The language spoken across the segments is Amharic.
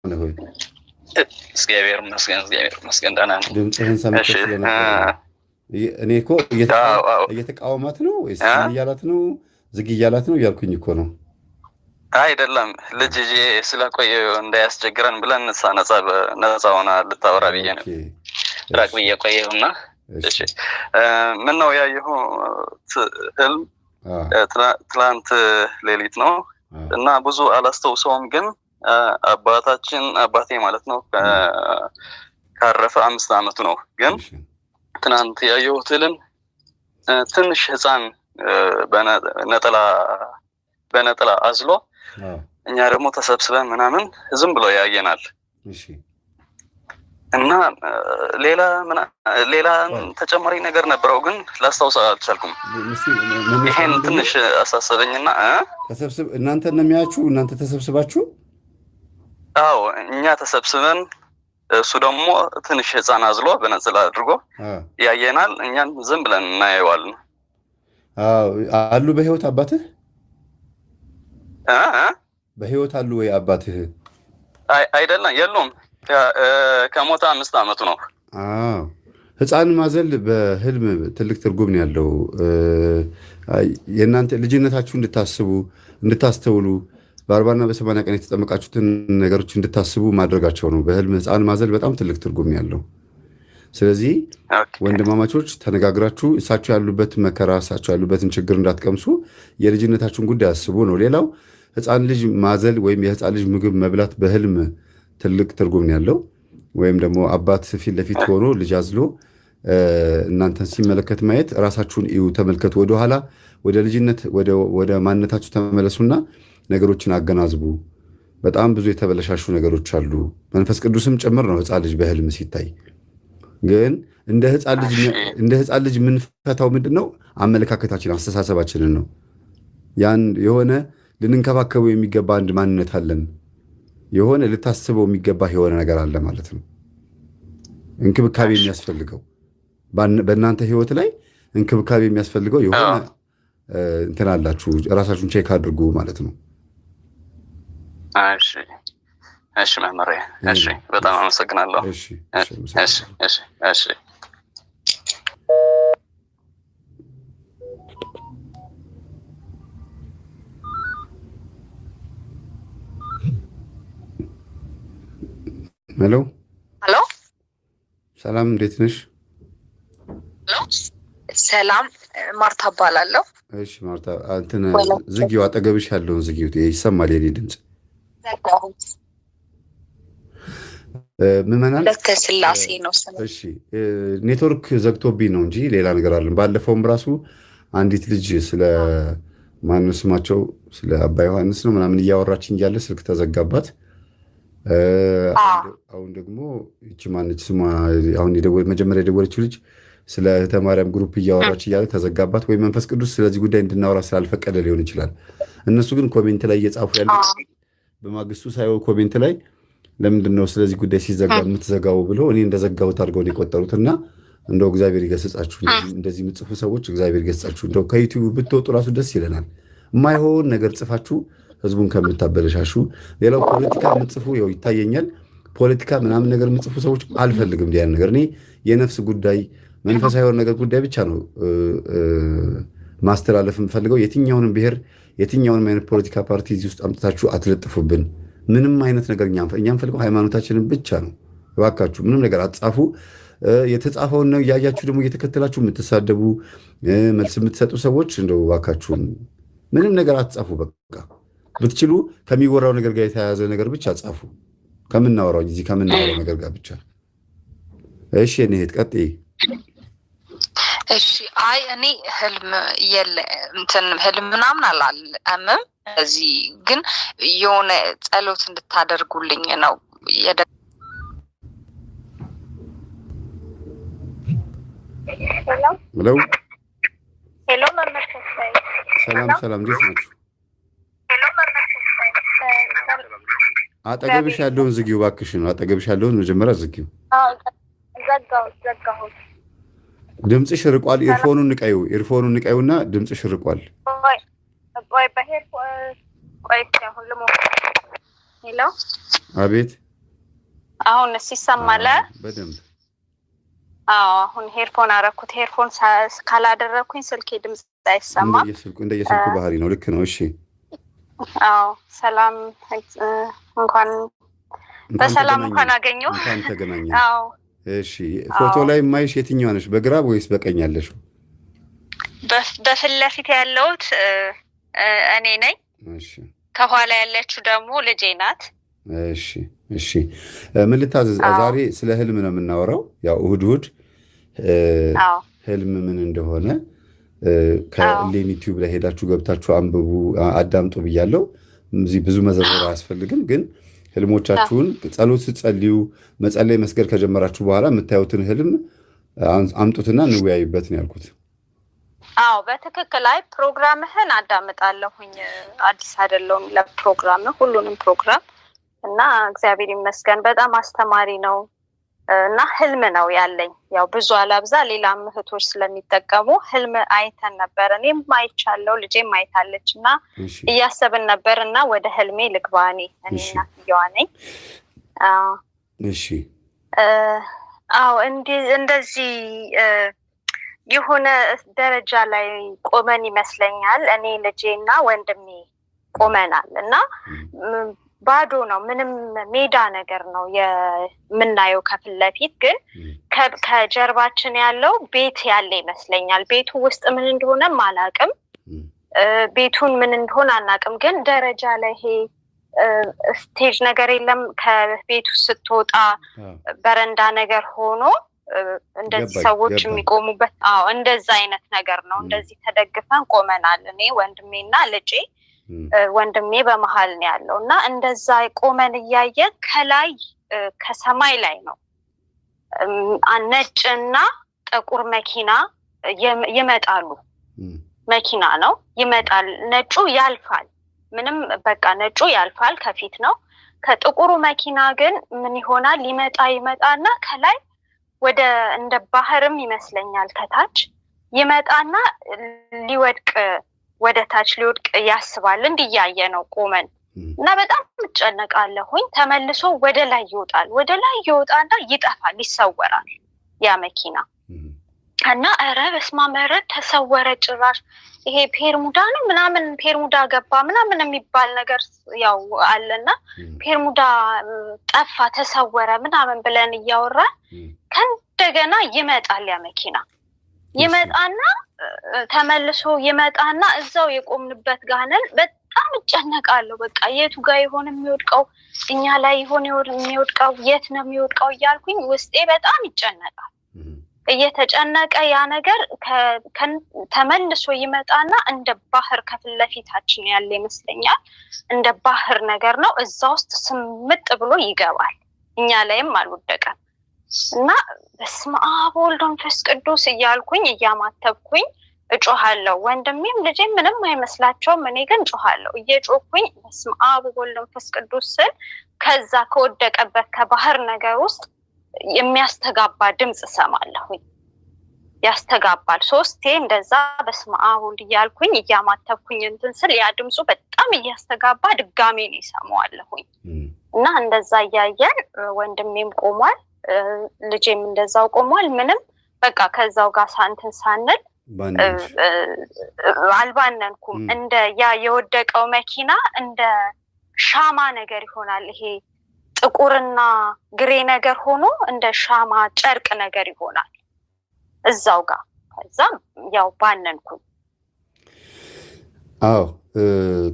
ነው ሆይ እግዚአብሔር ይመስገን ደህና ነኝ። ድምፅህን ሰምቼ ስለነበር እኔ እኮ እየተቃወማት ነው ወይስ እያላት ነው ዝግ እያላት ነው እያልኩኝ እኮ ነው። አይደለም ልጅ ስለቆየ እንዳያስቸግረን ብለን ነፃ ሆና ልታወራ ብዬ ነው ራቅ ብዬ ቆየሁና። እሺ ምን ነው ያየሁ ህልም ትላንት ሌሊት ነው እና ብዙ አላስተውሰውም፣ ግን አባቴ ማለት ነው ካረፈ 5 ዓመቱ ነው። ግን ትናንት ያየሁት ህልም ትንሽ ህፃን በነጠላ አዝሎ እኛ ደግሞ ተሰብስበን ምናምን ዝም ብሎ ያየናል። እና ሌላ ተጨማሪ ነገር ነበረው፣ ግን ላስታውስ አልቻልኩም። ይሄን ትንሽ አሳሰበኝና እናንተ ነው የሚያችሁ? እናንተ ተሰብስባችሁ? አዎ እኛ ተሰብስበን እሱ ደግሞ ትንሽ ህፃን አዝሎ በነጠላ አድርጎ ያየናል። እኛም ዝም ብለን እናየዋለን። አዎ አሉ በህይወት አባትህ? በህይወት አሉ ወይ አባትህ? አይደለም የሉም። ከሞተ 5 ዓመቱ ነው። አዎ ህፃን ማዘል በህልም ትልቅ ትርጉም ነው ያለው። የእናንተ ልጅነታችሁ እንድታስተውሉ በ40 እና በ80 ቀን የተጠመቃችሁትን ነገሮች እንድታስቡ ማድረጋቸው ነው። በህልም ህፃን ማዘል በጣም ትልቅ ትርጉም ያለው። ስለዚህ ወንድማማቾች ተነጋግራችሁ እሳቸው ያሉበት መከራ እሳቸው ያሉበትን ችግር እንዳትቀምሱ የልጅነታችሁን ጉዳይ አስቡ ነው። ሌላው ህፃን ልጅ ማዘል ወይም የህፃን ልጅ ምግብ መብላት በህልም ትልቅ ትርጉም ያለው፣ ወይም ደግሞ አባት ፊት ለፊት ሆኖ ልጅ አዝሎ እናንተን ሲመለከት ማየት። ራሳችሁን እዩ፣ ተመልከቱ። ወደኋላ ወደ ልጅነት ወደ ማንነታችሁ ተመለሱና ነገሮችን አገናዝቡ። በጣም ብዙ የተበለሻሹ ነገሮች አሉ። መንፈስ ቅዱስም ጭምር ነው ህፃን ልጅ በህልም ሲታይ። ግን እንደ ህፃን ልጅ የምንፈታው ምንድን ነው? አመለካከታችን፣ አስተሳሰባችንን ነው። ያን የሆነ ልንንከባከበው የሚገባ አንድ ማንነት አለን። የሆነ ልታስበው የሚገባ የሆነ ነገር አለ ማለት ነው። እንክብካቤ የሚያስፈልገው በእናንተ ህይወት ላይ እንክብካቤ የሚያስፈልገው የሆነ እንትን አላችሁ። ራሳችሁን ቼክ አድርጉ ማለት ነው። እሺ መምህሬ፣ እሺ በጣም አመሰግናለሁ። እሺ ሄሎ ሄሎ፣ ሰላም እንዴት ነሽ? ሰላም ማርታ እባላለሁ። እሺ ማርታ፣ እንትን ዝጊው፣ አጠገብሽ ያለውን ዝጊው፣ ይሰማል የኔ ድምፅ። ምዕመናን ለተስላሴ ነው ስም። እሺ ኔትወርክ ዘግቶብኝ ነው እንጂ ሌላ ነገር አለን። ባለፈውም ራሱ አንዲት ልጅ ስለ ማን ስማቸው ስለ አባ ዮሐንስ ነው ምናምን እያወራችኝ እያለ ስልክ ተዘጋባት። አሁን ደግሞ ይቺ ማነች ስሟ አሁን መጀመሪያ የደወለችው ልጅ ስለ እህተ ማርያም ግሩፕ እያወራች እያለ ተዘጋባት። ወይ መንፈስ ቅዱስ ስለዚህ ጉዳይ እንድናወራ ስላልፈቀደ ሊሆን ይችላል። እነሱ ግን ኮሜንት ላይ እየጻፉ ያለ በማግስቱ ሳይሆን ኮሜንት ላይ ለምንድን ነው ስለዚህ ጉዳይ ሲዘጋ የምትዘጋው ብለው እኔ እንደዘጋሁት አድርገው ነው የቆጠሩትና እንደው እግዚአብሔር ይገስጻችሁ። እንደዚህ የምትጽፉ ሰዎች እግዚአብሔር ይገስጻችሁ። እንደው ከዩቲዩብ ብትወጡ ራሱ ደስ ይለናል። የማይሆን ነገር ጽፋችሁ ህዝቡን ከምታበለሻሹ። ሌላው ፖለቲካ የምትጽፉ ይኸው ይታየኛል። ፖለቲካ ምናምን ነገር የምትጽፉ ሰዎች አልፈልግም። ያን ነገር እኔ የነፍስ ጉዳይ መንፈሳዊ የሆነ ነገር ጉዳይ ብቻ ነው ማስተላለፍ የምፈልገው። የትኛውንም ብሔር የትኛውንም አይነት ፖለቲካ ፓርቲ እዚህ ውስጥ አምጥታችሁ አትለጥፉብን። ምንም አይነት ነገር እኛም ፈልገው ሃይማኖታችንን ብቻ ነው። እባካችሁ ምንም ነገር አትጻፉ። የተጻፈውን ነው እያያችሁ ደግሞ እየተከተላችሁ የምትሳደቡ መልስ የምትሰጡ ሰዎች እንደው እባካችሁን ምንም ነገር አትጻፉ። በቃ ብትችሉ ከሚወራው ነገር ጋር የተያያዘ ነገር ብቻ ጻፉ። ከምናወራው እዚህ ከምናወራው ነገር ጋር ብቻ። እሺ እኔ ቀጥይ። እሺ አይ እኔ ህልም ምናምን አላልምም። እዚህ ግን የሆነ ጸሎት እንድታደርጉልኝ ነው ሄሎ ሰላም እንዴት ናችሁ? አጠገብሽ ያለውን ዝጊው እባክሽን። አጠገብሽ ያለውን መጀመሪያ ዝጊው። ዘጋሁት። ድምፅሽ ርቋል። ኢርፎኑን ንቀዩና ድምፅሽ ርቋል። ሄሎ አቤት አሁንስ ይሰማል? በደንብ አሁን ሄርፎን አረኩት። ሄርፎን ካላደረኩኝ ስልኬ ድምጽ አይሰማም። እንደየስልኩ ባህሪ ነው። ልክ ነው። እሺ ሰላም፣ እንኳን በሰላም አገኘሁ። እንኳን ተገናኘን። እሺ ፎቶ ላይ ማይሽ የትኛው ነሽ? በግራ ወይስ በቀኝ ያለሽው? በፊት ለፊት ያለሁት እኔ ነኝ። እሺ ከኋላ ያለችው ደግሞ ልጄ ናት። እሺ ምን ልታዘዝ? ዛሬ ስለ ህልም ነው የምናወራው። ያው እሑድ ህልም ምን እንደሆነ ከሌኒ ዩቲዩብ ላይ ሄዳችሁ ገብታችሁ አንብቡ፣ አዳምጡ ብያለሁ። እዚህ ብዙ መዘርዘር አያስፈልግም። ግን ህልሞቻችሁን ጸሎት ስትጸልዩ መጸለይ መስገድ ከጀመራችሁ በኋላ የምታዩትን ህልም አምጡትና እንወያይበት ነው ያልኩት። በትክክል ላይ ፕሮግራምህን አዳምጣለሁኝ። አዲስ አይደለሁም ለፕሮግራም ሁሉንም ፕሮግራም እና እግዚአብሔር ይመስገን በጣም አስተማሪ ነው እና ህልም ነው ያለኝ። ያው ብዙ አላብዛ፣ ሌላም እህቶች ስለሚጠቀሙ ህልም አይተን ነበር። እኔም አይቻለሁ፣ ልጄም አይታለች እና እያሰብን ነበር እና ወደ ህልሜ ልግባ። እኔ እናትየዋ ነኝ። እንደዚህ የሆነ ደረጃ ላይ ቆመን ይመስለኛል። እኔ ልጄና ወንድሜ ቆመናል እና ባዶ ነው፣ ምንም ሜዳ ነገር ነው የምናየው ከፊት ለፊት። ግን ከጀርባችን ያለው ቤት ያለ ይመስለኛል። ቤቱ ውስጥ ምን እንደሆነም አላቅም፣ ቤቱን ምን እንደሆነ አናቅም። ግን ደረጃ ላይ ይሄ ስቴጅ ነገር የለም። ከቤቱ ስትወጣ በረንዳ ነገር ሆኖ እንደዚህ ሰዎች የሚቆሙበት እንደዛ አይነት ነገር ነው። እንደዚህ ተደግፈን ቆመናል። እኔ ወንድሜና ልጄ፣ ወንድሜ በመሃል ነው ያለው እና እንደዛ ቆመን እያየን ከላይ ከሰማይ ላይ ነው ነጭና ጥቁር መኪና ይመጣሉ። መኪና ነው ይመጣል። ነጩ ያልፋል። ምንም በቃ ነጩ ያልፋል፣ ከፊት ነው። ከጥቁሩ መኪና ግን ምን ይሆናል? ይመጣና ከላይ ወደ እንደ ባህርም ይመስለኛል ከታች ይመጣና ሊወድቅ ወደ ታች ሊወድቅ ያስባል። እንዲያየ ነው ቆመን እና በጣም እጨነቃለሁኝ። ተመልሶ ወደ ላይ ይወጣል። ወደ ላይ ይወጣና ይጠፋል፣ ይሰወራል ያ መኪና እና ኧረ በስመ አብ ኧረ ተሰወረ። ጭራሽ ይሄ ፔርሙዳ ነው ምናምን ፔርሙዳ ገባ ምናምን የሚባል ነገር ያው አለና ፔርሙዳ ጠፋ ተሰወረ ምናምን ብለን እያወራን ከእንደገና ይመጣል ያ መኪና። ይመጣና ተመልሶ ይመጣና እዛው የቆምንበት ጋነን በጣም እጨነቃለሁ። በቃ የቱ ጋር ይሆን የሚወድቀው? እኛ ላይ ይሆን የሚወድቀው? የት ነው የሚወድቀው እያልኩኝ ውስጤ በጣም ይጨነቃል። እየተጨነቀ ያ ነገር ተመልሶ ይመጣና እንደ ባህር ከፊት ለፊታችን ያለ ይመስለኛል። እንደ ባህር ነገር ነው። እዛ ውስጥ ስምጥ ብሎ ይገባል። እኛ ላይም አልወደቀም እና በስመ አብ ወወልድ ወመንፈስ ቅዱስ እያልኩኝ እያማተብኩኝ እጮሃለሁ። ወንድሜም ልጄም ምንም አይመስላቸውም። እኔ ግን እጮሃለሁ። እየጮኩኝ በስመ አብ ወወልድ ወመንፈስ ቅዱስ ስል ከዛ ከወደቀበት ከባህር ነገር ውስጥ የሚያስተጋባ ድምጽ ሰማለሁኝ። ያስተጋባል 3 እንደዛ በስመ አብ ወልድ እያልኩኝ እያማተብኩኝ እንትን ስል ያ ድምፁ በጣም እያስተጋባ ድጋሜ ነው ይሰማዋለሁኝ እና እንደዛ እያየን ወንድሜም ቆሟል፣ ልጄም እንደዛው ቆሟል። ምንም በቃ ከዛው ጋር ሳንትን ሳንል አልባነንኩም። እንደ ያ የወደቀው መኪና እንደ ሻማ ነገር ይሆናል። ይሄ ጥቁርና ግሬ ነገር ሆኖ እንደ ሻማ ጨርቅ ነገር ይሆናል እዛው ጋር። ከዛም ያው ባነንኩኝ።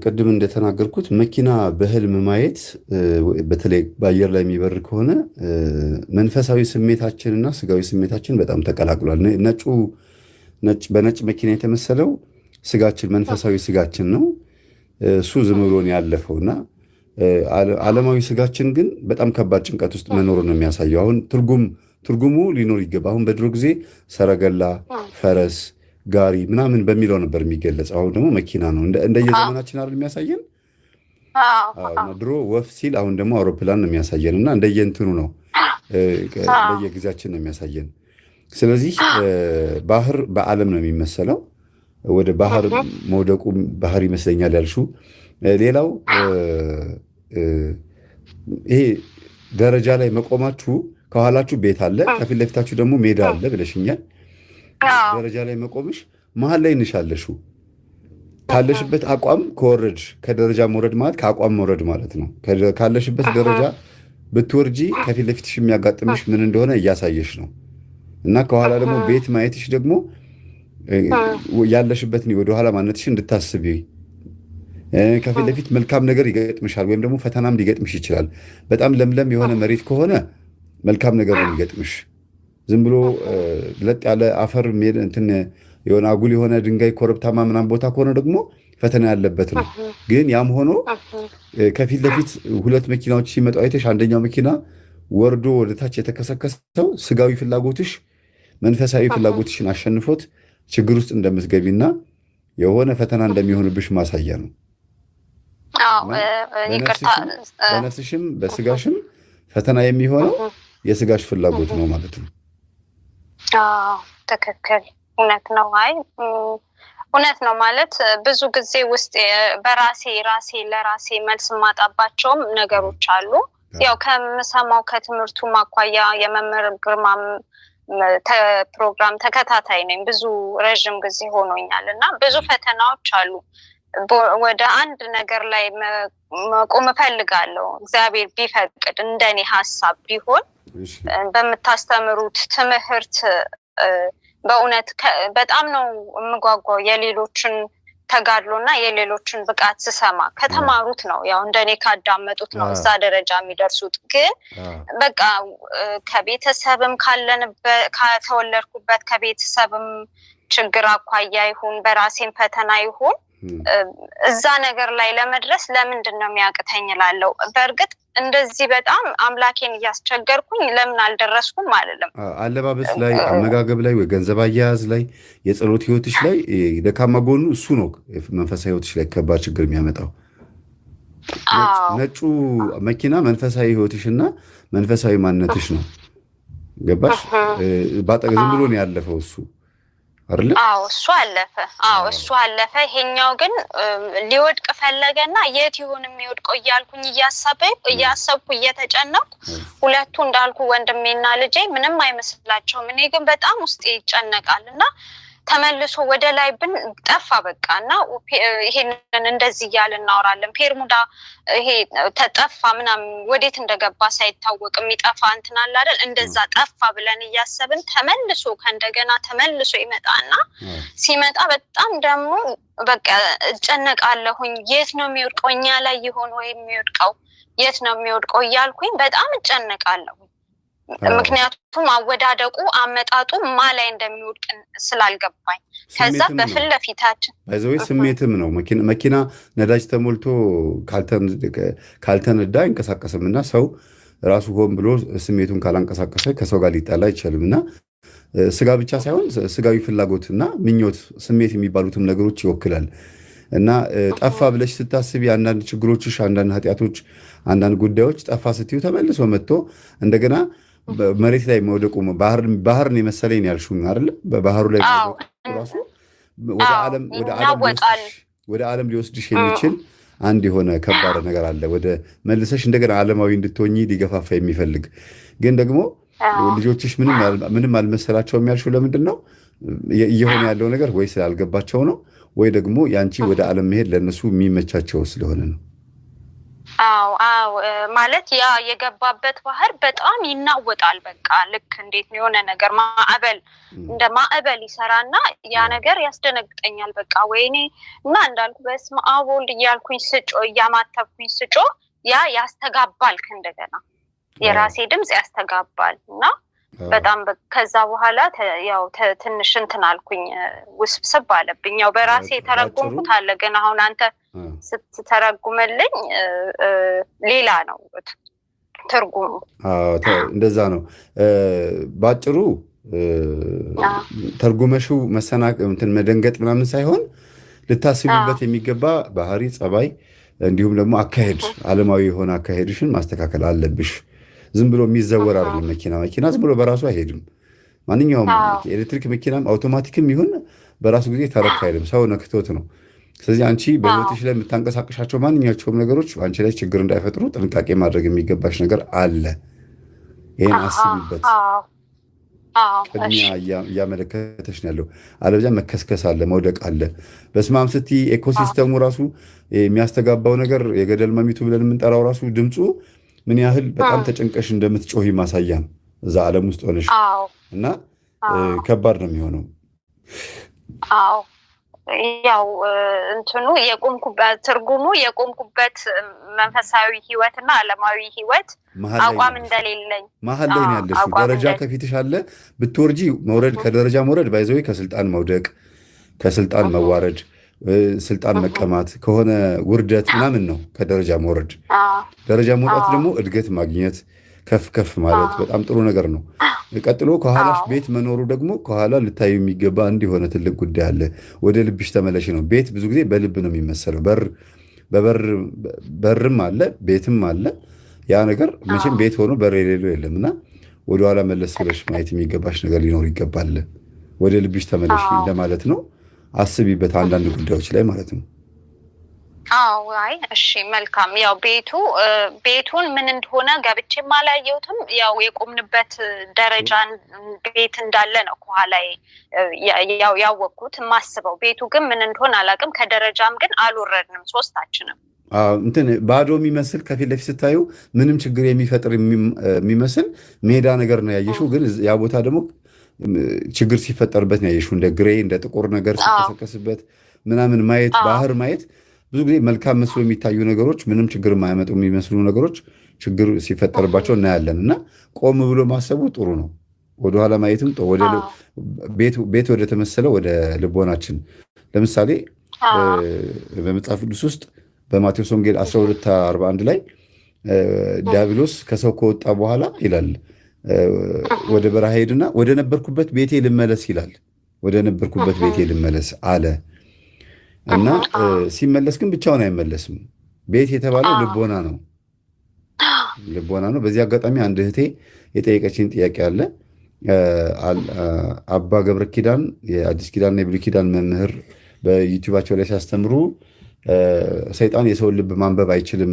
ቅድም እንደተናገርኩት መኪና በህልም ማየት በተለይ በአየር ላይ የሚበር ከሆነ መንፈሳዊ ስሜታችንና ስጋዊ ስሜታችን በጣም ተቀላቅሏል። በነጭ መኪና የተመሰለው ስጋችን መንፈሳዊ ስጋችን ነው። እሱ ዝም ብሎን ያለፈውና ዓለማዊ ስጋችን ግን በጣም ከባድ ጭንቀት ውስጥ መኖሩን ነው የሚያሳየው። አሁን ትርጉሙ ሊኖር ይገባ። አሁን በድሮ ጊዜ ሰረገላ፣ ፈረስ፣ ጋሪ ምናምን በሚለው ነበር የሚገለጽ። አሁን ደግሞ መኪና ነው። እንደየዘመናችን አይደል የሚያሳየን። ድሮ ወፍ ሲል አሁን ደግሞ አውሮፕላን ነው የሚያሳየን እና እንደየእንትኑ ነው እንደየጊዜያችን ነው የሚያሳየን። ስለዚህ ባህር በዓለም ነው የሚመሰለው። ወደ ባህር መውደቁ ባህር ይመስለኛል ያልሹ። ሌላው ይሄ ደረጃ ላይ መቆማችሁ ከኋላችሁ ቤት አለ፣ ከፊት ለፊታችሁ ደግሞ ሜዳ አለ ብለሽኛል። ደረጃ ላይ መቆምሽ መሀል ላይ እንሻለሹ ካለሽበት አቋም ከወረድሽ ከደረጃ መውረድ ማለት ከአቋም መውረድ ማለት ነው። ካለሽበት ደረጃ ብትወርጂ ከፊት ለፊትሽ የሚያጋጥምሽ ምን እንደሆነ እያሳየሽ ነው። እና ከኋላ ደግሞ ቤት ማየትሽ ደግሞ ያለሽበትን ወደኋላ ማንነትሽ እንድታስቢ ከፊት ለፊት መልካም ነገር ይገጥምሻል፣ ወይም ደግሞ ፈተናም ሊገጥምሽ ይችላል። በጣም ለምለም የሆነ መሬት ከሆነ መልካም ነገር ነው የሚገጥምሽ። ዝም ብሎ ለጥ ያለ አፈር እንትን የሆነ አጉል የሆነ ድንጋይ ኮረብታማ ምናምን ቦታ ከሆነ ደግሞ ፈተና ያለበት ነው። ግን ያም ሆኖ ከፊት ለፊት ሁለት መኪናዎች ሲመጡ አይተሽ አንደኛው መኪና ወርዶ ወደታች የተከሰከሰው ስጋዊ ፍላጎትሽ መንፈሳዊ ፍላጎትሽን አሸንፎት ችግር ውስጥ እንደምትገቢና የሆነ ፈተና እንደሚሆንብሽ ማሳያ ነው። በነፍስሽም በስጋሽም ፈተና የሚሆነው የስጋሽ ፍላጎት ነው ማለት ነው። ትክክል፣ እውነት ነው። አይ እውነት ነው ማለት ብዙ ጊዜ ውስጥ በራሴ ለራሴ መልስ ማጣባቸውም ነገሮች አሉ። ያው ከምሰማው ከትምህርቱ ማኳያ የመምህር ግርማም ፕሮግራም ተከታታይ ነኝ፣ ብዙ ረዥም ጊዜ ሆኖኛል እና ብዙ ፈተናዎች አሉ። ወደ አንድ ነገር ላይ መቆም እፈልጋለሁ እግዚአብሔር ቢፈቅድ፣ እንደኔ ሀሳብ ቢሆን በምታስተምሩት ትምህርት በእውነት በጣም ነው የምጓጓው። የሌሎችን ተጋድሎና የሌሎችን ብቃት ስሰማ ከተማሩት ነው፣ ያው እንደኔ ካዳመጡት ነው እዛ ደረጃ የሚደርሱት። ግን በቃ ከቤተሰብም ከተወለድኩበት ከቤተሰብም ችግር አኳያ ይሁን በራሴን ፈተና ይሁን እዛ ነገር ላይ ለመድረስ ለምንድን ነው የሚያቅተኝ እላለሁ። በእርግጥ እንደዚህ በጣም አምላኬን እያስቸገርኩኝ ለምን አልደረስኩም አይደለም። አለባበስ ላይ፣ አመጋገብ ላይ፣ ወይ ገንዘብ አያያዝ ላይ፣ የጸሎት ህይወትሽ ላይ ደካማ ጎኑ እሱ ነው መንፈሳዊ ህይወትሽ ላይ ከባድ ችግር የሚያመጣው። ነጩ መኪና መንፈሳዊ ህይወትሽና መንፈሳዊ ማንነትሽ ነው። ገባሽ? ዝም ብሎ ነው ያለፈው እሱ አይደለ? እሱ አለፈ። ይሄኛው ግን ሊወድቅ ፈለገና የት ይሁን የሚወድቀው እያልኩኝ እያሰብኩ እየተጨነኩ ሁለቱ እንዳልኩ ወንድሜና ልጄ ምንም አይመስላቸውም። እኔ ግን በጣም ውስጤ ይጨነቃል እና ተመልሶ ወደ ላይ ጠፋ በቃ። እና ይሄንን እንደዚህ እያልን እናወራለን። ፔርሙዳ ይሄ ተጠፋ ምናምን ወዴት እንደገባ ሳይታወቅ የሚጠፋ እንትን አለ አይደል? እንደዛ ጠፋ ብለን እያሰብን ከእንደገና ተመልሶ ይመጣና ሲመጣ በጣም ደግሞ በቃ እጨነቃለሁኝ። የት ነው የሚወድቀው? እኛ ላይ ይሆን ወይ የሚወድቀው? የት ነው የሚወድቀው እያልኩኝ በጣም እጨነቃለሁ። ምክንያቱም አወዳደቁ አመጣጡ ላይ እንደሚወድቅ ስላልገባኝ ከዛ በፊት ለፊታችን ባይዘው ስሜትም ነው። መኪና ነዳጅ ተሞልቶ ካልተነዳ አይንቀሳቀስም እና ሰው ራሱ ሆን ብሎ ስሜቱን ካላንቀሳቀሰ ከሰው ጋር ሊጣላ አይችልም። እና ስጋ ብቻ ሳይሆን ስጋዊ ፍላጎትና ምኞት፣ ስሜት የሚባሉትም ነገሮች ይወክላል። እና ጠፋ ብለሽ ስታስቢ አንዳንድ ችግሮችሽ፣ አንዳንድ ኃጢአቶች፣ አንዳንድ ጉዳዮች ጠፋ ስትዩ ተመልሶ መጥቶ እንደገና መሬት ላይ መውደቁ ባህርን የመሰለኝ ያልሽው አይደለ? በባህሩ ላይ ራሱ ወደ ዓለም ሊወስድሽ የሚችል አንድ የሆነ ከባድ ነገር አለ። ወደ መልሰሽ እንደገና ዓለማዊ እንድትሆኚ ሊገፋፋ የሚፈልግ ግን ደግሞ ልጆችሽ ምንም አልመሰላቸውም ያልሽው ለምንድን ነው? እየሆነ ያለው ነገር ወይ ስላልገባቸው ነው ወይ ደግሞ ያንቺ ወደ ዓለም መሄድ ለእነሱ የሚመቻቸው ስለሆነ ነው። ማለት ያ የገባበት ባህር በጣም ይናወጣል። በቃ ልክ እንዴት ነው የሆነ ነገር እንደ ማዕበል ይሰራና ያ ነገር ያስደነግጠኛል። በቃ ወይኔ እና እንዳልኩ በስመ አብ ወልድ እያልኩኝ እያማተብኩኝ ስጮ ያ ያስተጋባል። እንደገና የራሴ ድምፅ ያስተጋባል እና በጣም ከዛ በኋላ ያው ትንሽ እንትን አልኩኝ፣ ውስብስብ አለብኝ። ያው በራሴ የተረጎምኩት አለ፣ ግን አሁን አንተ ስትተረጉምልኝ ሌላ ነው ትርጉሙ። እንደዛ ነው ባጭሩ። ተርጉመሽው መደንገጥ ምናምን ሳይሆን ልታስቢበት የሚገባ ባህሪ፣ ጸባይ፣ እንዲሁም ደግሞ አካሄድ፣ ዓለማዊ የሆነ አካሄድሽን ማስተካከል አለብሽ። ዝም ብሎ የሚዘወር አይደለም መኪና ዝም ብሎ በራሱ አይሄድም። ማንኛውም ኤሌክትሪክ መኪናም አውቶማቲክም ይሁን በራሱ ጊዜ ተረካ አይደለም፣ ሰው ነክቶት ነው። ስለዚህ አንቺ በህይወትሽ ላይ የምታንቀሳቀሻቸው ማንኛቸውም ነገሮች አንቺ ላይ ችግር እንዳይፈጥሩ ጥንቃቄ ማድረግ የሚገባሽ ነገር አለ። ይሄን አስቢበት። ቅድሚያ እያመለከተሽ ነው ያለው። አለበለዚያ መከስከስ አለ፣ መውደቅ አለ። በስማም ስትይ ኢኮሲስተሙ ራሱ የሚያስተጋባው ነገር የገደል ማሚቱ ብለን የምንጠራው ራሱ ድምፁ ምን ያህል በጣም ተጨንቀሽ እንደምትጮሂ ማሳያ ነው። እዛ ዓለም ውስጥ ሆነሽ እና ከባድ ነው የሚሆነው። ያው እንትኑ የቆምኩበት ትርጉሙ የቆምኩበት መንፈሳዊ ህይወትና ዓለማዊ ህይወት አቋም እንደሌለኝ መሀል ላይ ነው ያለሽ። ደረጃ ከፊትሽ አለ። ብትወርጂ መውረድ፣ ከደረጃ መውረድ ባይዘው ከስልጣን መውደቅ፣ ከስልጣን መዋረድ፣ ስልጣን መቀማት ከሆነ ውርደት ምናምን ነው ከደረጃ መውረድ። ደረጃ መውጣት ደግሞ እድገት ማግኘት፣ ከፍ ከፍ ማለት በጣም ጥሩ ነገር ነው። ቀጥሎ ከኋላሽ ቤት መኖሩ ደግሞ ከኋላ ልታዩ የሚገባ እንዲሆነ ትልቅ ጉዳይ አለ። ወደ ልብሽ ተመለሽ ነው። ቤት ብዙ ጊዜ በልብ ነው የሚመሰለው። በርም አለ ቤትም አለ። ያ ነገር መቼም ቤት ሆኖ በር የሌለው የለም እና ወደኋላ መለስ ብለሽ ማየት የሚገባሽ ነገር ሊኖር ይገባል። ወደ ልብሽ ተመለሽ እንደማለት ነው። አስቢበት አንዳንድ ጉዳዮች ላይ ማለት ነው። አይ እሺ መልካም። ያው ቤቱን ምን እንደሆነ ገብቼም አላየሁትም። ያው የቆምንበት ደረጃን ቤት እንዳለ ነው ከኋላ ያው ያወቅኩት የማስበው። ቤቱ ግን ምን እንደሆነ አላውቅም። ከደረጃም ግን አልወረድንም ሶስታችንም። እንትን ባዶ የሚመስል ከፊት ለፊት ስታዩ ምንም ችግር የሚፈጥር የሚመስል ሜዳ ነገር ነው ያየሽው። ግን ያ ቦታ ደግሞ ችግር ሲፈጠርበት ነው ያየሽው። እንደ ግሬ እንደ ጥቁር ነገር ሲከሰከስበት ምናምን ማየት፣ ባህር ማየት ብዙ ጊዜ መልካም መስሎ የሚታዩ ነገሮች ምንም ችግር የማያመጡ የሚመስሉ ነገሮች ችግር ሲፈጠርባቸው እናያለን። እና ቆም ብሎ ማሰቡ ጥሩ ነው። ወደኋላ ማየትም ቤት ወደ ተመሰለ ወደ ልቦናችን። ለምሳሌ በመጽሐፍ ቅዱስ ውስጥ በማቴዎስ ወንጌል 12:41 ላይ ዲያብሎስ ከሰው ከወጣ በኋላ ይላል ወደ በረሃ ሄድና ወደ ነበርኩበት ቤቴ ልመለስ ይላል። ወደ ነበርኩበት ቤቴ ልመለስ አለ እና ሲመለስ ግን ብቻውን አይመለስም። ቤት የተባለው ልቦና ነው። ልቦና ነው። በዚህ አጋጣሚ አንድ እህቴ የጠየቀችን ጥያቄ አለ። አባ ገብረ ኪዳን የአዲስ ኪዳንና የብሉይ ኪዳን መምህር በዩቲዩባቸው ላይ ሲያስተምሩ ሰይጣን የሰውን ልብ ማንበብ አይችልም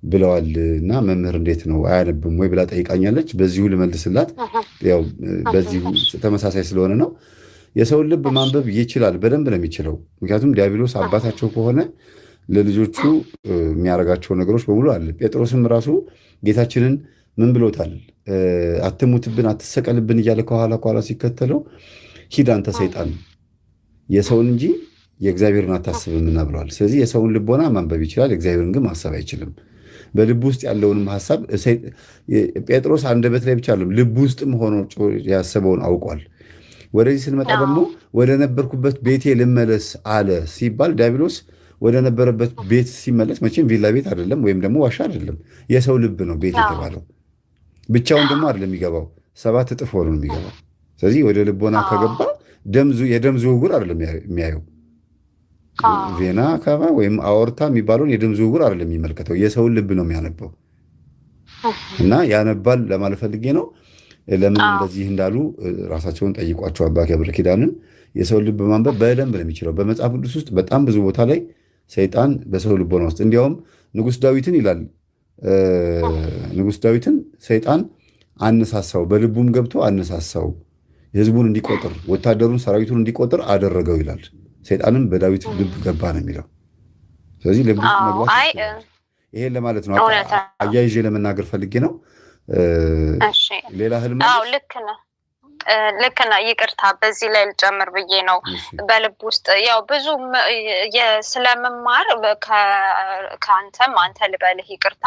ብለዋል እና መምህር እንዴት ነው አያነብም ወይ ብላ ጠይቃኛለች። በዚሁ ልመልስላት። ያው በዚሁ ተመሳሳይ ስለሆነ ነው። የሰውን ልብ ማንበብ ይችላል፣ በደንብ ነው የሚችለው። ምክንያቱም ዲያብሎስ አባታቸው ከሆነ ለልጆቹ የሚያደርጋቸው ነገሮች በሙሉ አለ። ጴጥሮስም ራሱ ጌታችንን ምን ብሎታል? አትሙትብን፣ አትሰቀልብን እያለ ከኋላ ሲከተለው ሂድ አንተ ሰይጣን የሰውን እንጂ የእግዚአብሔርን አታስብምና ብለዋል። ስለዚህ የሰውን ልቦና ማንበብ ይችላል፣ የእግዚአብሔርን ግን ማሰብ አይችልም። በልብ ውስጥ ያለውንም ሀሳብ ጴጥሮስ አንደበት ላይ ብቻ አለም ልብ ውስጥም ሆኖ ያሰበውን አውቋል። ወደዚህ ስንመጣ ደግሞ ወደ ነበርኩበት ቤቴ ልመለስ አለ ሲባል ዲያብሎስ ወደ ነበረበት ቤት ሲመለስ መቼም ቪላ ቤት አይደለም፣ ወይም ደግሞ ዋሻ አይደለም። የሰው ልብ ነው ቤት የተባለው። ብቻውን ደግሞ አይደለም የሚገባው፣ 7 እጥፍ ሆኖ ነው የሚገባው። ስለዚህ ወደ ልቦና ከገባ የደም ዝውውር አይደለም የሚያየው፣ ቬና ካቫ ወይም አኦርታ የሚባለውን የደም ዝውውር አይደለም የሚመለከተው፣ የሰውን ልብ ነው የሚያነበው። እና ያነባል ለማለት ፈልጌ ነው። ለምን እንደዚህ እንዳሉ ራሳቸውን ጠይቋቸው። አባ ገብረ ኪዳንን የሰውን ልብ ማንበብ በደንብ ነው የሚችለው። በመጽሐፍ ቅዱስ ውስጥ በጣም ብዙ ቦታ ላይ ሰይጣን በሰው ልቦና ውስጥ እንዲያውም ንጉሥ ዳዊትን ይላል። ንጉሥ ዳዊትን ሰይጣን አነሳሳው፣ በልቡም ገብቶ አነሳሳው፣ ህዝቡን እንዲቆጥር ወታደሩን ሰራዊቱን እንዲቆጥር አደረገው ይላል። ሰይጣንም በዳዊት ልብ ገባ ነው የሚለው። ስለዚህ ልብ ውስጥ መግባት ይሄን ለማለት ነው። አያይዤ ለመናገር ፈልጌ ነው። ሌላ ህልም? ልክ ነህ። ይቅርታ በዚህ ላይ ልጨምር ብዬ ነው። በልብ ውስጥ ያው ብዙ ስለመማር ከአንተም አንተ ልበልህ ይቅርታ፣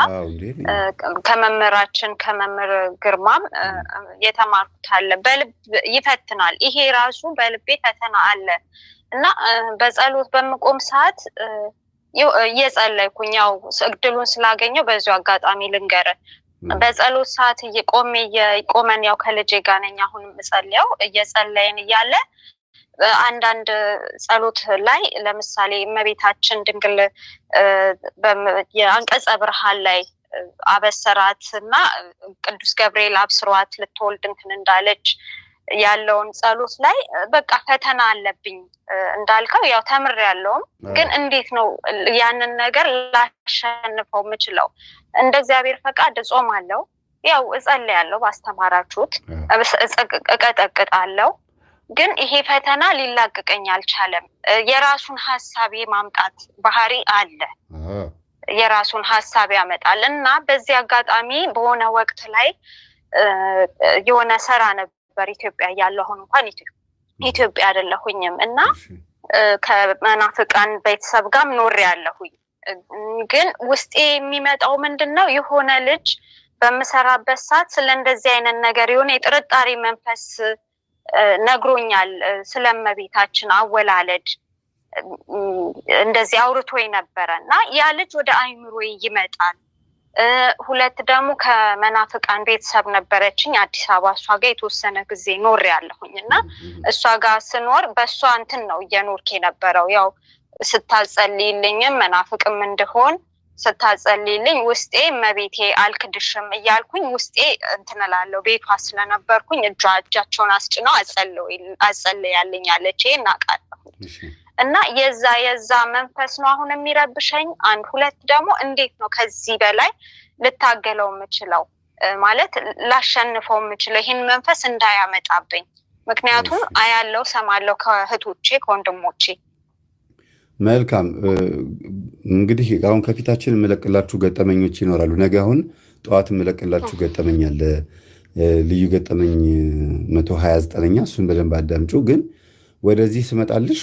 ከመምህራችን ከመምህር ግርማም የተማርኩት አለ። በልብ ይፈትናል። ይሄ ራሱ በልቤ ፈተና አለ እና በጸሎት በምቆም ሰዓት እየጸለይኩኝ ያው እድሉን ስላገኘው በዚሁ አጋጣሚ ልንገርህ። በጸሎት ሰዓት ቆመን ያው ከልጄ ጋር ነኝ አሁን የምጸልየው። እየጸለይን እያለ አንዳንድ ጸሎት ላይ ለምሳሌ እመቤታችን ድንግል የአንቀጸ ብርሃን ላይ አበሰራት እና ቅዱስ ገብርኤል አብስሯት ልትወልድ እንትን እንዳለች ያለውን ጸሎት ላይ በቃ ፈተና አለብኝ እንዳልከው ያው ተምሬያለሁም ግን እንዴት ነው ያንን ነገር ላሸንፈው የምችለው? እንደ እግዚአብሔር ፈቃድ ጾማለሁ፣ ያው እጸልያለሁ፣ ባስተማራችሁት እቀጠቅጣለሁ። ግን ይሄ ፈተና ሊላቀቀኝ አልቻለም። የራሱን ሐሳብ የማምጣት ባህሪ አለ። የራሱን ሐሳብ ያመጣል እና በዚህ አጋጣሚ በሆነ ወቅት ላይ የሆነ ሰራ ነበር ኢትዮጵያ ያለው። አሁን እንኳን ኢትዮጵያ አይደለሁኝም እና ከመናፍቃን ቤተሰብ ጋር ኖሬ ያለሁኝ። ግን ውስጤ የሚመጣው ምንድነው የሆነ ልጅ በመሰራበት ሰዓት ስለ እንደዚህ አይነት ነገር የሆነ የጥርጣሬ መንፈስ ነግሮኛል። ስለመቤታችን አወላለድ እንደዚህ አውርቶኝ ነበረና ያ ልጅ ወደ አይምሮዬ ይመጣል። ሁለት ደግሞ ከመናፍቃን ቤተሰብ ነበረችኝ አዲስ አበባ። እሷ ጋር የተወሰነ ጊዜ ኖር ያለሁኝና እሷ ጋር ስኖር በእሷ እንትን ነው እየኖርክ የነበረው። ያው ስታጸልይልኝም መናፍቅም እንደሆን ስታጸልይልኝ ውስጤ መቤቴ አልክድሽም እያልኩኝ ውስጤ እንትን እላለሁ። ቤቷ ስለነበርኩኝ እጃቸውን አስጭነው አጸልያለኝ አለች። እናውቃለሁ እና የዛ መንፈስ ነው አሁን የሚረብሸኝ። አንድ ሁለት ደግሞ እንዴት ነው ከዚህ በላይ ልታገለው የምችለው ማለት ላሸንፈው የምችለው ይህን መንፈስ እንዳያመጣብኝ? ምክንያቱም አያለው ሰማለው ከእህቶቼ ከወንድሞቼ። መልካም እንግዲህ አሁን ከፊታችን የምለቅላችሁ ገጠመኞች ይኖራሉ። ነገ አሁን ጠዋት የምለቅላችሁ ገጠመኝ አለ፣ ልዩ ገጠመኝ 129ኛ። እሱን በደንብ አዳምጩ። ግን ወደዚህ ስመጣልሽ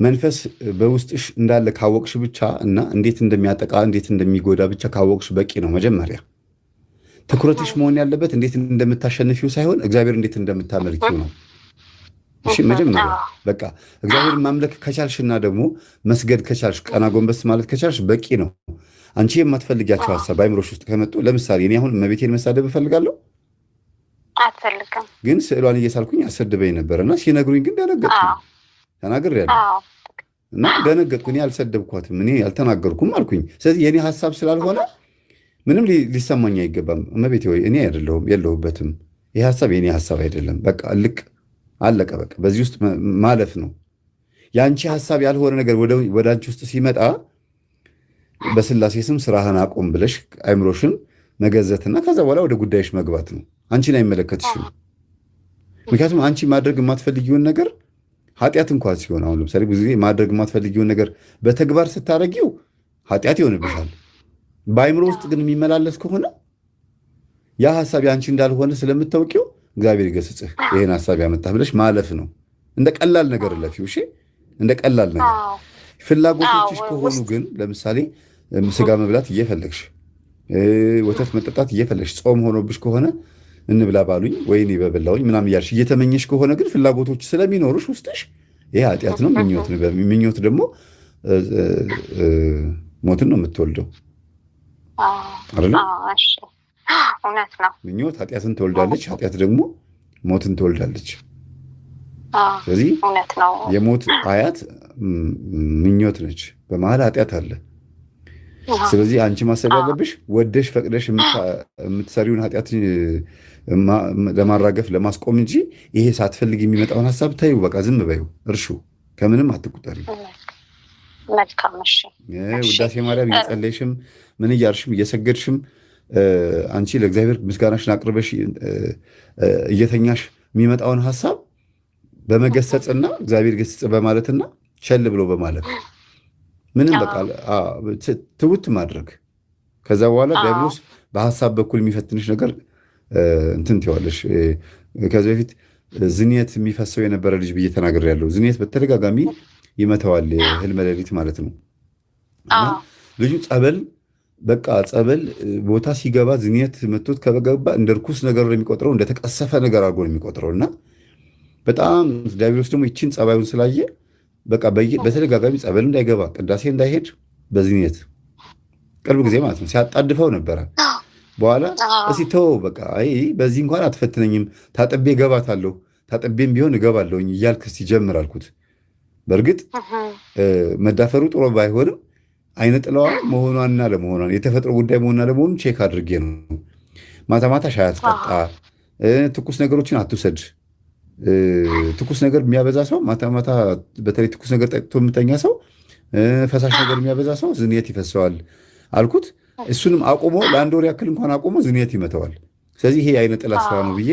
መንፈስ በውስጥሽ እንዳለ ካወቅሽ ብቻ እና እንዴት እንደሚያጠቃ እንዴት እንደሚጎዳ ብቻ ካወቅሽ በቂ ነው። መጀመሪያ ትኩረትሽ መሆን ያለበት እንዴት እንደምታሸንፊው ሳይሆን እግዚአብሔር እንዴት እንደምታመልኪው ነው። እሺ መጀመሪያ በቃ እግዚአብሔር ማምለክ ከቻልሽና ደግሞ መስገድ ከቻልሽ ቀና ጎንበስ ማለት ከቻልሽ በቂ ነው። አንቺ የማትፈልጊያቸው ሐሳብ አይምሮሽ ውስጥ ከመጡ ለምሳሌ እኔ አሁን እመቤቴን መሳደብ እፈልጋለሁ አትፈልግም፣ ግን ስዕሏን እየሳልኩኝ አሰድበኝ ነበርና ሲነግሩኝ ግን ደነገጥኩኝ። ተናግሬያለሁ እና ደነገጥኩኝ። አልሰደብኳትም፣ እኔ አልተናገርኩም አልኩኝ። ስለዚህ የኔ ሐሳብ ስላልሆነ ምንም ሊሰማኝ አይገባም። እመቤቴ ወይ እኔ አይደለሁም የለሁበትም፣ ይሄ ሐሳብ የኔ ሐሳብ አይደለም። በቃ አለቀ በቃ። በዚህ ውስጥ ማለፍ ነው። የአንቺ ሐሳብ ያልሆነ ነገር ወደ አንቺ ውስጥ ሲመጣ በስላሴ ስም ስራህን አቁም ብለሽ አይምሮሽን መገዘትና ከዛ በኋላ ወደ ጉዳይሽ መግባት ነው። አንቺን አይመለከትሽም። ምክንያቱም አንቺ ማድረግ የማትፈልጊውን ነገር ኃጢአት እንኳን ሲሆን አሁን ለምሳሌ ብዙ ጊዜ ማድረግ የማትፈልጊውን ነገር በተግባር ስታደርጊው ኃጢአት ይሆንብሻል። በአይምሮ ውስጥ ግን የሚመላለስ ከሆነ ያ ሐሳብ የአንቺ እንዳልሆነ ስለምታውቂው እግዚአብሔር ይገስጽህ ይሄን ሐሳብ ያመጣህ ብለሽ ማለፍ ነው። እንደ ቀላል ነገር ለፊው። እሺ እንደ ቀላል ነገር። ፍላጎቶችሽ ከሆኑ ግን ለምሳሌ ስጋ መብላት እየፈለግሽ ወተት መጠጣት እየፈለግሽ ጾም ሆኖብሽ ከሆነ እንብላ ባሉኝ ወይኔ በበላውኝ ምናምን እያልሽ እየተመኘሽ ከሆነ ግን ፍላጎቶች ስለሚኖሩሽ ውስጥሽ ይሄ ኃጢአት ነው፣ ምኞት ነው። ምኞት ደግሞ ሞትን ነው የምትወልደው አይደል? እውነት ነው። ምኞት ኃጢአትን ትወልዳለች፣ ኃጢአት ደግሞ ሞትን ትወልዳለች። ስለዚህ የሞት አያት ምኞት ነች፣ በመሀል ኃጢአት አለ። ስለዚህ አንቺ ማሰብ ያለብሽ ወደሽ ፈቅደሽ የምትሰሪውን ኃጢአት ለማራገፍ ለማስቆም እንጂ ይሄ ሳትፈልግ የሚመጣውን ሐሳብ ታዩ፣ በቃ ዝም በይው፣ እርሹ፣ ከምንም አትቁጠሪ። ውዳሴ ማርያም እየጸለይሽም ምን እያልሽም እየሰገድሽም አንቺ ለእግዚአብሔር ምስጋናሽን አቅርበሽ እየተኛሽ የሚመጣውን ሐሳብ በመገሰጽና እግዚአብሔር ገስጽ በማለትና ቸል ብሎ በማለፍ ምንም በቃ ትውት ማድረግ። ከዛ በኋላ ዲያብሎስ በሐሳብ በኩል የሚፈትንሽ ነገር እንትን ትይዋለሽ። ከዚህ በፊት ዝኔት የሚፈሰው የነበረ ልጅ ብዬ ተናግሬያለሁ። ዝኔት በተደጋጋሚ ይመታዋል፣ ህልመ ሌሊት ማለት ነው። እና ልጁ ጸበል ቦታ ሲገባ ዝኔት መቶት ከገባ እንደ ርኩስ ነገር ነው የሚቆጥረው፣ እንደተቀሰፈ ነገር አድርጎ ነው የሚቆጥረው። እና በጣም ዲያብሎስ ደግሞ ይችን ጸባዩን ስላየ በቃ በተደጋጋሚ ጸበል እንዳይገባ ቅዳሴ እንዳይሄድ በዝኔት ቅርብ ጊዜ ማለት ነው ሲያጣድፈው ነበረ። በኋላ እስኪ ተወው በቃ በዚህ እንኳን አትፈትነኝም፣ ታጥቤ እገባታለሁ፣ ታጥቤም ቢሆን እገባለሁኝ እያልክ ሲጀምር አልኩት። በእርግጥ መዳፈሩ ጥሩ ባይሆንም አይነ ጥላዋ መሆኗንና ለመሆኗን የተፈጥሮ ጉዳይ መሆንና ለመሆኑን ቼክ አድርጌ ነው። ማታ ማታ ሻይ አትጠጣ፣ ትኩስ ነገሮችን አትውሰድ። ትኩስ ነገር የሚያበዛ ሰው ማታ ማታ በተለይ ትኩስ ነገር ጠጥቶ የምተኛ ሰው ፈሳሽ ነገር የሚያበዛ ሰው ዝንየት ይፈሰዋል አልኩት። እሱንም አቆሞ ለአንድ ወር ያክል እንኳን አቆሞ ዝንየት ይመተዋል። ስለዚህ ይሄ የዓይነ ጥላ ስራ ነው ብዬ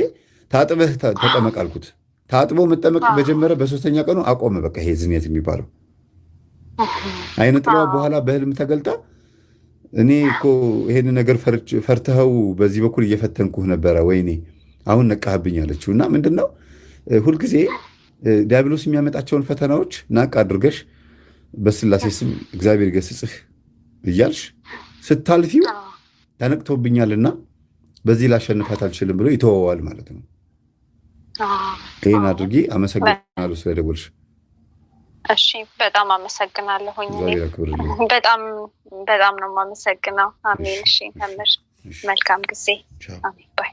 ታጥበህ ተጠመቅ አልኩት። ታጥቦ መጠመቅ በጀመረ በሶስተኛ ቀኑ አቆመ። በቃ ይሄ ዝንየት የሚባለው ዓይነ ጥላዋ በኋላ በህልም ተገልጣ እኔ እኮ ይሄን ነገር ፈርተኸው በዚህ በኩል እየፈተንኩህ ነበረ፣ ወይኔ አሁን ነቃህብኝ አለችው። እና ምንድነው ሁልጊዜ ዲያብሎስ የሚያመጣቸውን ፈተናዎች ናቅ አድርገሽ በስላሴ ስም እግዚአብሔር ገስጽህ እያልሽ ስታልፊው ተነቅቶብኛልና በዚህ ላሸንፋት አልችልም ብሎ ይተወዋል ማለት ነው። ይሄን አድርጊ። አመሰግናለሁ ስለደወልሽ። እሺ በጣም አመሰግናለሁኝ። በጣም ነው የማመሰግነው። አሜን። እሺ መልካም ጊዜ። አሜን ባይ